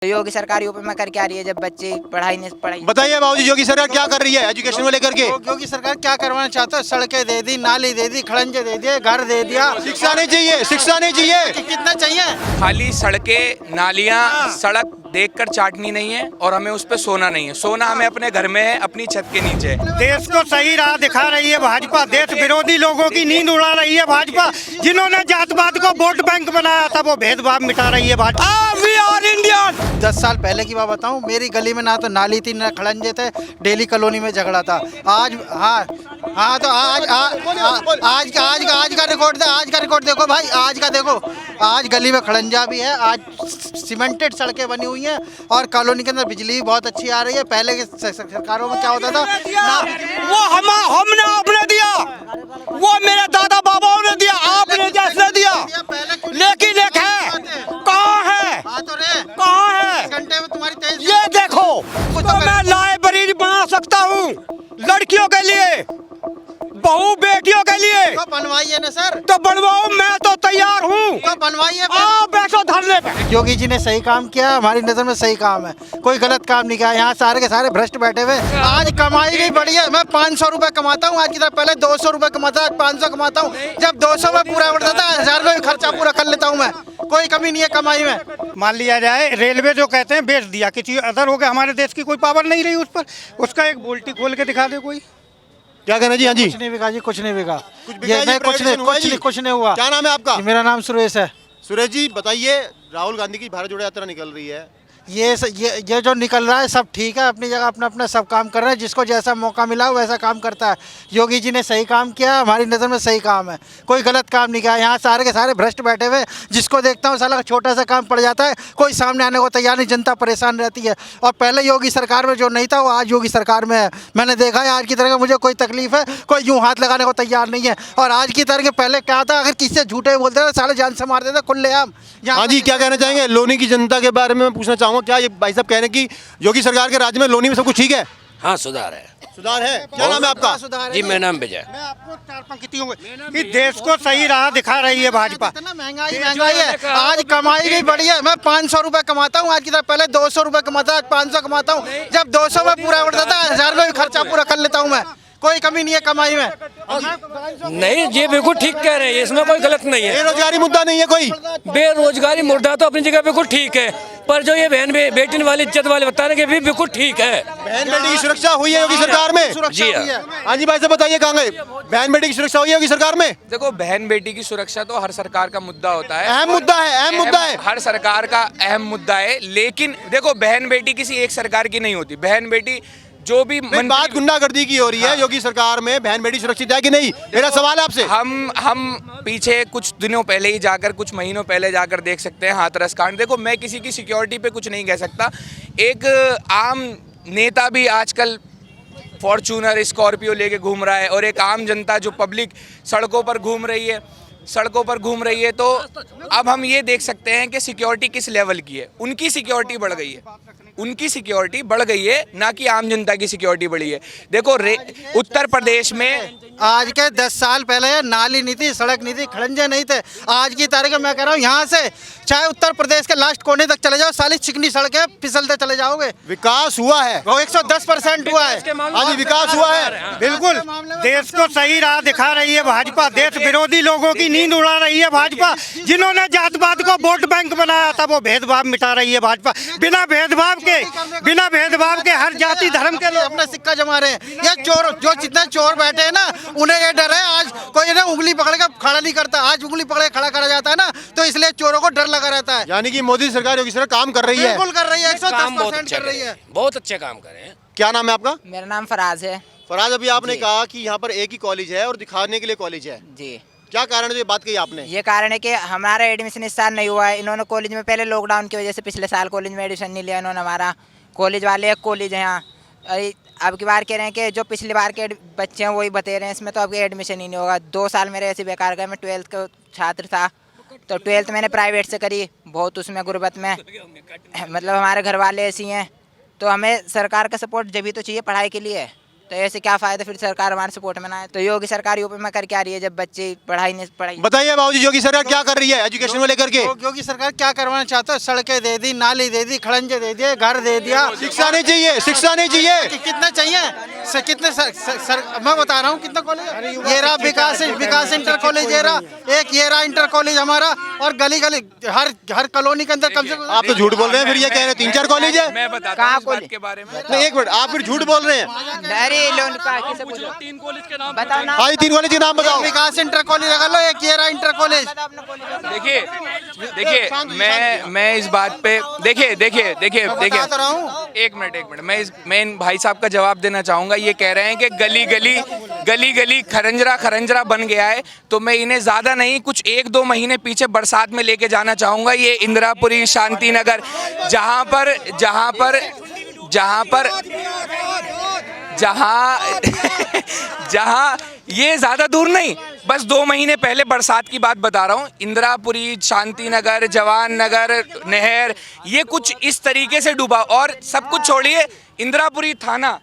योगी सरकार यूपी में कर क्या रही है जब बच्चे पढ़ाई बताइए बाबूजी, योगी सरकार क्या कर रही है एजुकेशन को लेकर के? योगी सरकार क्या करवाना चाहता है? सड़कें दे दी, नाली दे दी, खड़ंजे दे दिए, घर दे दिया। शिक्षा नहीं चाहिए, शिक्षा नहीं चाहिए। कितना चाहिए? खाली सड़कें नालियां सड़क देखकर चाटनी नहीं है और हमें उस पे सोना नहीं है। सोना हमें अपने घर में है, अपनी छत के नीचे है। देश को सही राह दिखा रही है भाजपा। देश विरोधी लोगों की नींद उड़ा रही है भाजपा। जिन्होंने जातपात को वोट बैंक बनाया था वो भेदभाव मिटा रही है भाजपा। We are Indian. 10 साल पहले की बात बताऊं, मेरी गली में ना तो नाली थी ना खड़ंजे थे, डेली कॉलोनी में झगड़ा था। आज तो आज का रिकॉर्ड देखो भाई, आज का देखो। आज गली में खड़ंजा भी है, आज सीमेंटेड सड़कें बनी हुई हैं और कॉलोनी के अंदर बिजली भी बहुत अच्छी आ रही है। पहले की सरकारों में क्या होता था वो हमने आपने दिया, वो मेरे दादा बाबाओं ने दिया, आपने जैसे दिया। लेकिन एक है, कहाँ है, कहाँ है? घंटे में तुम्हारी ये देखो, तो मैं लाइब्रेरी बना सकता हूँ लड़कियों के लिए, बहू बेटियों के लिए। तो बनवाइए ना सर। तो बनवाओ, मैं तो तैयार हूँ। तो बनवाइए। आओ बैठो धरने पे। योगी जी ने सही काम किया, हमारी नजर में सही काम है, कोई गलत काम नहीं किया। यहाँ सारे के सारे भ्रष्ट बैठे हुए। आज कमाई भी बढ़ी है। मैं 500 रुपए कमाता हूँ, आज की तरह पहले 200 रुपए कमाता, आज 500 कमाता हूँ। जब 200 में पूरा बढ़ता था, 1000 में भी खर्चा पूरा कर लेता हूँ मैं। कोई कमी नहीं है कमाई में। मान लिया जाए रेलवे जो कहते हैं बेच दिया, किसी अदर हो गया, हमारे देश की कोई पावर नहीं रही उस पर। उसका एक बोल्टी खोल के दिखा दे कोई। क्या कहना जी? हाँ जी, कुछ नहीं बिका जी, कुछ नहीं बिका। बिका ये जी, मैं प्राइवेटाइजेशन कुछ नहीं हुआ। क्या नाम है आपका? जी, मेरा नाम सुरेश है। सुरेश जी बताइए, राहुल गांधी की भारत जोड़ो यात्रा निकल रही है, ये जो निकल रहा है सब ठीक है, अपनी जगह अपना अपना सब काम कर रहे हैं। जिसको जैसा मौका मिला वैसा काम करता है। योगी जी ने सही काम किया, हमारी नज़र में सही काम है, कोई गलत काम नहीं किया। यहाँ सारे के सारे भ्रष्ट बैठे हुए। जिसको देखता हूँ साला छोटा सा काम पड़ जाता है, कोई सामने आने को तैयार नहीं, जनता परेशान रहती है। और पहले योगी सरकार में जो नहीं था वो आज योगी सरकार में है। मैंने देखा है आज की तरह का मुझे कोई तकलीफ है, कोई यूँ हाथ लगाने को तैयार नहीं है। और आज की तरह के पहले क्या था, अगर किसी से झूठे बोलते थे साले जान से मार देते खुलेआम। हाँ जी, क्या कहना चाहेंगे लोनी की जनता के बारे में? मैं पूछना चाहूँगा, क्या ये भाई साहब कह रहे हैं कि योगी सरकार के राज्य में लोनी में सब कुछ ठीक है? हाँ, सुधार है। सुधार है। क्या नाम है आपका? जी, मेरा नाम विजय। मैं आपको चार पंक्तियों में कि देश को सही राह दिखा रही है भाजपा। इतना महंगाई है, आज कमाई भी बढ़ी है। मैं 500 रुपए कमाता हूँ, आज की तरह पहले 200 रुपए कमाता, आज 500 कमाता हूँ। जब 200 में पूरा बढ़ता था, 1000 में भी खर्चा पूरा कर लेता हूँ मैं। कोई कमी नहीं है कमाई में। नहीं, ये बिल्कुल ठीक कह रहे हैं, इसमें कोई गलत नहीं है। बेरोजगारी मुद्दा नहीं है कोई? बेरोजगारी मुद्दा तो अपनी जगह बिल्कुल ठीक है, पर जो ये बहन बेटी वाली इज्जत वाले बता रहे हैं बिल्कुल ठीक है। बहन बेटी की सुरक्षा हुई है योगी सरकार में? जी हाँ। हाँ जी भाई साहब बताइए, कहाँ गए? बहन बेटी की सुरक्षा हुई है योगी सरकार में? देखो, बहन बेटी की सुरक्षा तो हर सरकार का मुद्दा होता है, अहम मुद्दा है, अहम मुद्दा है, हर सरकार का अहम मुद्दा है। लेकिन देखो, बहन बेटी किसी एक सरकार की नहीं होती। बहन बेटी जो भी बात गुंडागर्दी की हो रही है। योगी सरकार में बहन बेटी सुरक्षित है कि नहीं, मेरा सवाल है आपसे। हम पीछे कुछ दिनों पहले ही जाकर, कुछ महीनों पहले जाकर देख सकते हैं हाथरस कांड। देखो, मैं किसी की सिक्योरिटी पे कुछ नहीं कह सकता। एक आम नेता भी आजकल फॉर्च्यूनर स्कॉर्पियो लेके घूम रहा है, और एक आम जनता जो पब्लिक सड़कों पर घूम रही है, तो अब हम ये देख सकते हैं कि सिक्योरिटी किस लेवल की है। उनकी सिक्योरिटी बढ़ गई है, ना कि आम जनता की सिक्योरिटी बढ़ी है। देखो, उत्तर प्रदेश में आज के 10 साल पहले नाली नहीं थी, सड़क नहीं थी, खड़ंजे नहीं थे। आज की तारीख में मैं कह रहा हूँ, यहाँ से चाहे उत्तर प्रदेश के लास्ट कोने तक चले जाओ, साली चिकनी सड़कें फिसलते चले जाओगे। विकास हुआ है, वो 110% हुआ है। हाँ जी, विकास हुआ है बिल्कुल। देश को सही राह दिखा रही है भाजपा। देश विरोधी लोगों की नींद उड़ा रही है भाजपा। जिन्होंने जातपात को वोट बैंक बनाया था वो भेदभाव मिटा रही है भाजपा। बिना भेदभाव के हर जाति धर्म के लोग अपना सिक्का जमा रहे हैं। ये चोर, जो जितने चोर बैठे हैं ना, उन्हें ये डर है। आज कोई ना उंगली पकड़ के खड़ा नहीं करता, आज उंगली पकड़ के खड़ा करा जाता है ना, तो इसलिए चोरों को डर लगा रहता है। यानी कि मोदी सरकार योगी सरकार काम कर रही है, बिल्कुल कर रही है, 110% कर रही है। बहुत अच्छे काम कर रहे हैं। क्या नाम है आपका? मेरा नाम फराज है। फराज, अभी आपने कहा कि यहाँ पर एक ही कॉलेज है और दिखाने के लिए कॉलेज है, जी। क्या कारण है ये बात कही आपने? ये कारण है कि हमारा एडमिशन इस साल नहीं हुआ है। इन्होंने कॉलेज में पहले लॉकडाउन की वजह से पिछले साल कॉलेज में एडमिशन नहीं लिया इन्होंने। हमारा कॉलेज वाले, एक कॉलेज है यहाँ, अब की बार कह रहे हैं कि जो पिछली बार के बच्चे हैं वही बता रहे हैं, इसमें तो अब एडमिशन ही नहीं होगा। 2 साल मेरे ऐसे बेकार गए। मैं 12th का छात्र था, तो 12th मैंने प्राइवेट से करी, बहुत उसमें गुर्बत में, मतलब हमारे घर वाले ऐसी हैं, तो हमें सरकार का सपोर्ट जब भी तो चाहिए पढ़ाई के लिए। तो ऐसे क्या फ़ायदा फिर सरकार हमारे सपोर्ट में ना है। तो योगी सरकार यूपी में करके आ रही है जब बच्चे पढ़ाई बताइए बाबूजी, योगी सरकार क्या कर रही है एजुकेशन को लेकर के? योगी सरकार क्या करवाना चाहता है? सड़कें दे दी, नाली दे दी, खड़ंजे दे दिए, घर दे दिया। शिक्षा नहीं चाहिए, शिक्षा नहीं चाहिए। कितना चाहिए? कितने मैं बता रहा हूँ कितना कॉलेज ये रहा, विकास इंटर कॉलेज ये रहा, एक ये रहा इंटर कॉलेज हमारा, और गली गली हर कॉलोनी के अंदर कम से कम। आप तो झूठ बोल रहे हैं, फिर ये कह रहे हैं 3-4 कॉलेज है। मैं बताता कहाँ हूँ इस बात कॉलेज? के बारे में। नहीं, एक मिनट, आप फिर झूठ बोल रहे हैं। अरे लोन का किसे पूछो? 3 कॉलेज के नाम बताओ ना। भाई 3 कॉलेज के नाम बताओ। विकास इंटर कॉलेज लगा लो, एक ये रहा इंटर कॉलेज। देखिए मैं इस बात पे देखिए बता तो रहा हूँ। एक मिनट मैं इन भाई साहब का जवाब देना चाहूंगा। ये कह रहे हैं कि गली गली खरंजरा बन गया है, तो मैं इन्हें ज्यादा नहीं, कुछ 1-2 महीने पीछे बरसात में लेके जाना चाहूंगा। ये इंदिरापुरी, शांति नगर, जहां ये ज्यादा दूर नहीं, बस 2 महीने पहले बरसात की बात बता रहा हूँ। इंदिरापुरी, शांति नगर, जवान नगर, नहर, ये कुछ इस तरीके से डूबा। और सब कुछ छोड़िए, इंदिरापुरी थाना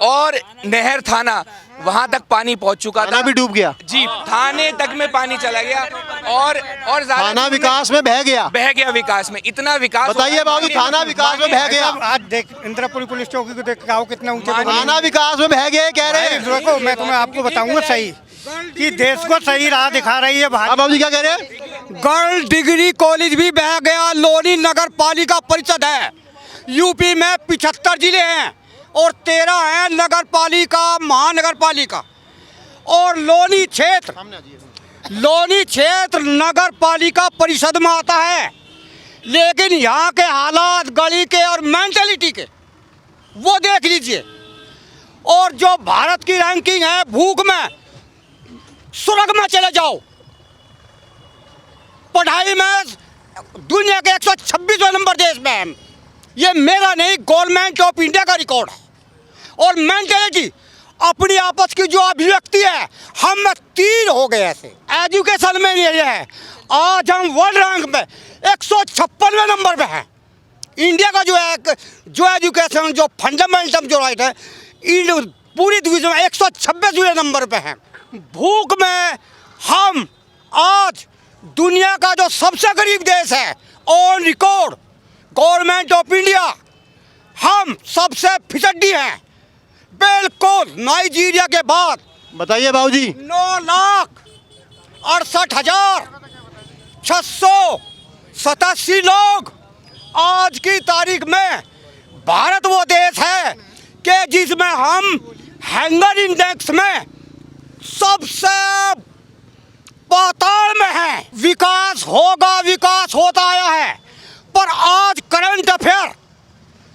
और नहर थाना, वहां तक पानी पहुंच चुका था। थाना भी डूब गया जी, थाने तक में पानी चला गया। और ज्यादा थाना विकास में बह गया विकास में, इतना विकास। बताइए बाबू, थाना विकास में बह गया। आज देख इंदिरापुरी पुलिस चौकी को देख आओ कितना ऊंचे पे बनी थाना विकास में बह गया कह रहे हैं। देखो मैं तुम्हें आपको बताऊंगा सही कि देश को सही राह दिखा रही है अब बाबू जी क्या कह रहे हैं? गर्ल डिग्री कॉलेज भी बह गया। लोनी नगर पालिका परिषद है, यूपी में 75 जिले हैं और 13 है नगर पालिका, महानगर पालिका। और लोनी क्षेत्र नगर पालिका परिषद में आता है। लेकिन यहाँ के हालात, गली के और मेंटेलिटी के, वो देख लीजिए। और जो भारत की रैंकिंग है भूख में, स्वर्ग में चले जाओ। पढ़ाई में दुनिया के 126वें नंबर देश में है। ये मेरा नहीं, गवर्नमेंट ऑफ इंडिया का रिकॉर्ड है। और मेंटेलिटी, अपनी आपस की जो अभिव्यक्ति है, हम में 3 हो गए ऐसे। एजुकेशन में ये है, आज हम वर्ल्ड रैंक में 156वें नंबर पे हैं। इंडिया का जो एजुकेशन, जो फंडामेंटल जो राइट है, पूरी दुनिया में 126वें नंबर पे हैं। भूख में हम आज दुनिया का जो सबसे गरीब देश है, on record government of India, हम सबसे फिसड्डी हैं, बिल्कुल नाइजीरिया के बाद। बताइए बाबूजी। 9,68,687 लोग आज की तारीख में। भारत वो देश है कि जिसमें हम हंगर इंडेक्स में सबसे पाताल में है। विकास होगा, विकास होता आया है, पर आज करंट अफेयर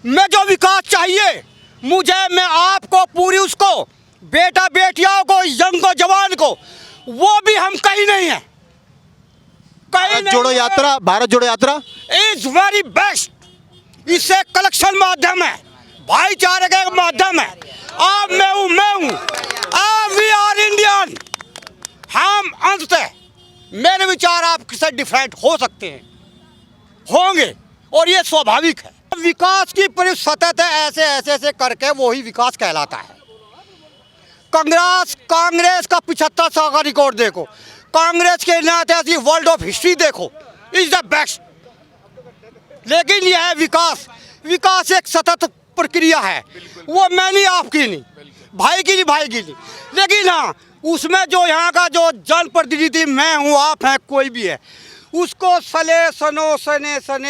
में जो विकास चाहिए मुझे, मैं आपको पूरी उसको, बेटा बेटियों को, यंग को, जवान को, वो भी हम कहीं नहीं है। भारत जोड़ो यात्रा, भारत जोड़ो यात्रा इज वेरी बेस्ट। इससे कलेक्शन माध्यम है, भाईचारे का माध्यम है। आप मैं हूँ वी आर इंडियन। हम अंततः, मेरे विचार आपसे डिफरेंट हो सकते हैं, होंगे, और ये स्वाभाविक है। विकास की पूरी सतत ऐसे करके वही विकास कहलाता है। कांग्रेस का 75 साल का रिकॉर्ड देखो, कांग्रेस के नाते वर्ल्ड ऑफ हिस्ट्री देखो, इज द बेस्ट। लेकिन यह है विकास एक सतत प्रक्रिया है। वो मैं नहीं, आपकी नहीं, भाई की नहीं। लेकिन हाँ, उसमें जो यहाँ का जो जनप्रतिनिधि, मैं हूँ, आप हैं, कोई भी है, उसको सने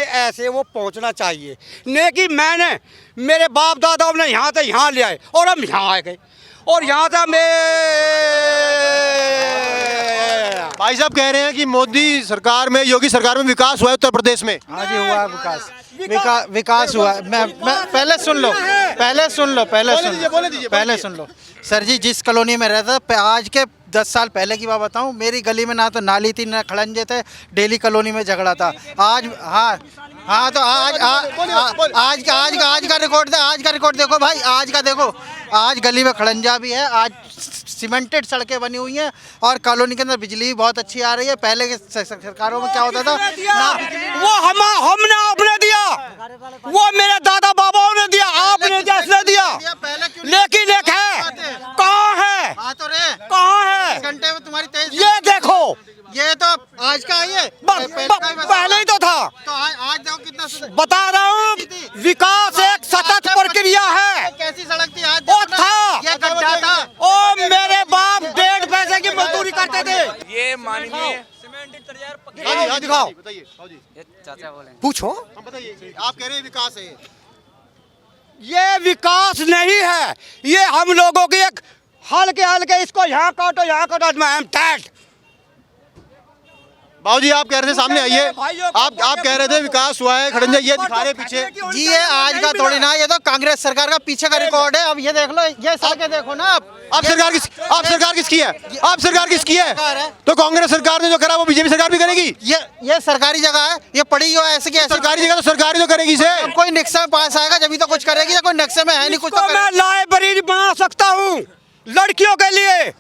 ऐसे वो पहुँचना चाहिए। नहीं कि मेरे बाप दादाओं ने यहाँ से यहाँ ले आए और हम यहाँ आ गए, और यहाँ से भाई साहब कह रहे हैं कि मोदी सरकार में, योगी सरकार में विकास हुआ है उत्तर प्रदेश में। हाँ जी, हुआ विकास हुआ। मैं पहले सुन लो सर जी। जिस कॉलोनी में रहता था, आज के 10 साल पहले की बात बताऊं, मेरी गली में ना तो नाली थी, ना खड़ंजे थे, डेली कॉलोनी में झगड़ा था। आज तो आज का रिकॉर्ड देखो भाई, आज का देखो। आज गली में खड़ंजा भी है, आज सीमेंटेड सड़कें बनी हुई हैं, और कॉलोनी के अंदर बिजली भी बहुत अच्छी आ रही है। पहले के सरकारों में क्या होता था, वो हमने आपने दिया, वो मेरे दादा बाबाओं ने दिया, आपने दिया। लेकिन एक है, विकास एक सतत प्रक्रिया है। कैसी सड़क थी आज? वो था, ये गड्ढा था। ओ मेरे बाप 1.5 पैसे की मजदूरी करते थे। ये माननीय हाँ जी, दिखाओ। बताइए हाँ जी, पूछो, हम बताइए आप कह रहे हैं विकास है, ये विकास नहीं है, ये हम लोगों की एक हल्के इसको यहाँ काटो यहाँ काटो, मैं टैट। बाबू जी आप कह रहे थे सामने आइए, आप कह रहे थे विकास हुआ है खड़ंजा, ये दिखा रहे पीछे। जी ये आज का थोड़ी ना, ये तो कांग्रेस सरकार का पीछे का रिकॉर्ड है। अब ये देख लो, ये सड़कें देखो ना आप सरकार किसकी है? आप सरकार किसकी है? तो कांग्रेस सरकार ने जो करा वो बीजेपी सरकार भी करेगी। ये सरकारी जगह है, ये पड़ी हो ऐसे की ऐसे। सरकारी जगह तो सरकार ही तो करेगी इसे। अब कोई नक्शे में पास आएगा जब तो कुछ करेगी, कोई नक्शे में है नहीं कुछ तो मैं लाइब्रेरी बना सकता हूँ लड़कियों के लिए,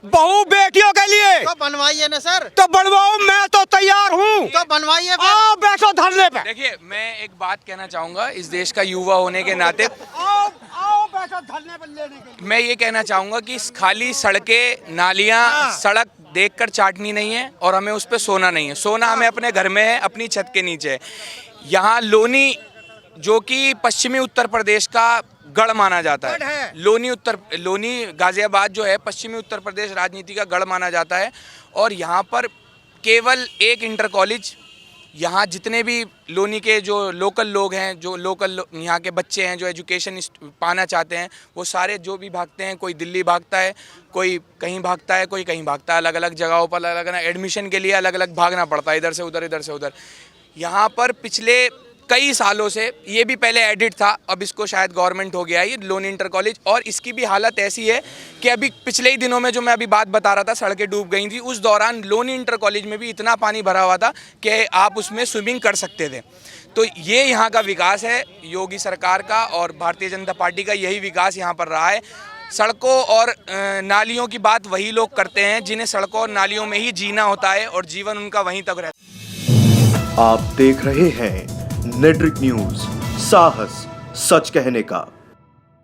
बहू बेटियों के लिए। तो बनवाइए ना सर, तो बनवाओ, मैं तो तैयार हूँ। तो बनवाइए। आओ बैठो धरने पे। देखिए मैं एक बात कहना चाहूँगा इस देश का युवा होने के नाते, आओ बैठो धरने पे लेने के लिए। मैं ये कहना चाहूँगा कि खाली सड़कें नालियाँ सड़क देखकर चाटनी नहीं है और हमें उस पर सोना नहीं है। सोना हमें अपने घर में है, अपनी छत के नीचे है। यहाँ लोनी जो कि पश्चिमी उत्तर प्रदेश का गढ़ माना जाता है, लोनी गाजियाबाद जो है पश्चिमी उत्तर प्रदेश राजनीति का गढ़ माना जाता है। और यहाँ पर केवल एक इंटर कॉलेज, यहाँ जितने भी लोनी के जो लोकल लोग हैं, जो लोकल यहाँ के बच्चे हैं जो एजुकेशन पाना चाहते हैं, वो सारे जो भी भागते हैं, कोई दिल्ली भागता है, कोई कहीं भागता है, कोई कहीं भागता है, अलग अलग जगहों पर अलग अलग एडमिशन के लिए अलग अलग भागना पड़ता है, इधर से उधर इधर से उधर। यहाँ पर पिछले कई सालों से, ये भी पहले एडिट था, अब इसको शायद गवर्नमेंट हो गया है, ये लोनी इंटर कॉलेज। और इसकी भी हालत ऐसी है कि अभी पिछले ही दिनों में जो मैं अभी बात बता रहा था, सड़कें डूब गई थी, उस दौरान लोनी इंटर कॉलेज में भी इतना पानी भरा हुआ था कि आप उसमें स्विमिंग कर सकते थे। तो ये यहाँ का विकास है योगी सरकार का, और भारतीय जनता पार्टी का यही विकास यहाँ पर रहा है। सड़कों और नालियों की बात वही लोग करते हैं जिन्हें सड़कों और नालियों में ही जीना होता है और जीवन उनका वहीं तक रहता है। आप देख रहे हैं नेट्रिक न्यूज, साहस सच कहने का।